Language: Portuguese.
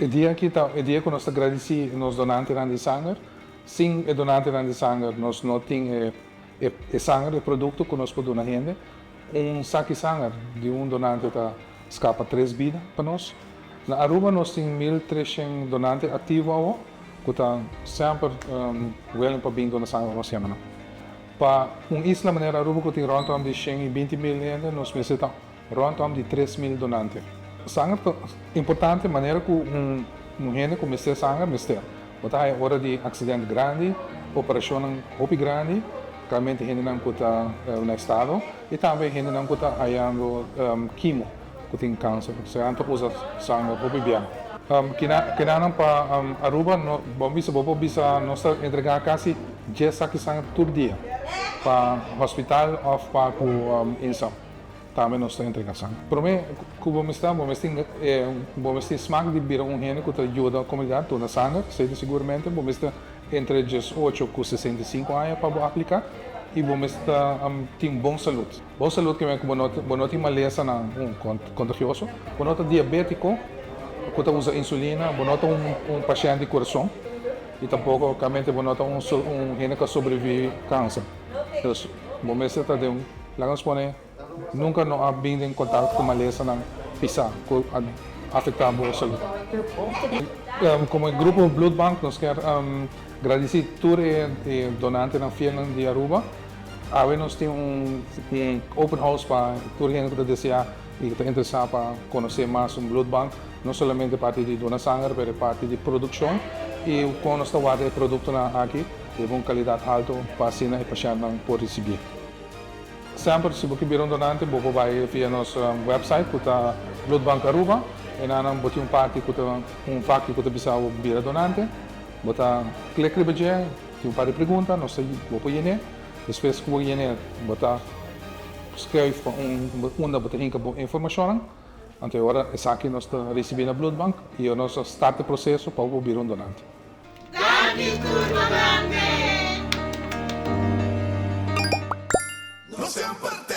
o dia que nós agradecemos nos donantes de sangue, sem o donante de sangue, nós não temos sangue, o produto que nós podemos dar gente. Saco de sangue de donante escapa 3 bida para nós. Na Aruba nós temos 1.300 donantes ativos, que estão sempre willing para vir donar sangue na semana. Para isla maneira Aruba que tem rondom de 120 mil gente, nós precisamos rondom de 3.000 donantes. Sangue é importante maneira que gente que mistura sangue, mistura. Porque há hora de acidente grande, operação muito grande, realmente gente não está no estado, e também gente não está ganhando quimo, que tem câncer. Se a gente usa sangue muito bem. Kailangan para Aruba, bisa nós entregar quase 10 sacos de sangue por dia para o hospital ou para o insam. Também nós entregamos sangue. Para mim, vamos ter smaak de bira gente que ajuda a comunidade, toda sangue, seguramente, vamos ter entre 18 e 65 anos para aplicar. E vamos ter boa saúde. Boa saúde que é que não tem maleza contagioso, não tem diabético, que usa insulina, não tem paciente de coração e tampouco realmente não tem gente que sobrevive câncer. Então, vamos ter nunca não há vindo em contato com maleza na pisa, que afeta a boa saúde. Como grupo Bloedbank, nós queremos agradecer a todos os donantes na firma de Aruba. Agora nós temos open house para toda gente que deseja e que está interessado para conhecer mais Bloedbank, não somente parte de donação, mas parte de produção e com nós guarda produto aqui de boa qualidade alta para asina e paciente pode receber. Sempre se você viram donante, você vai via nosso website, que está Bloedbank Aruba, e nós temos parte que fac que bisa bira donante, você clica ali, tem um par de perguntas, nós vamos preencher. Depois que você preencher, você escreve unda, você tem informação. Então agora é aqui nós recebemos na Bloedbank e nós start o processo para o virar donante. No sean parte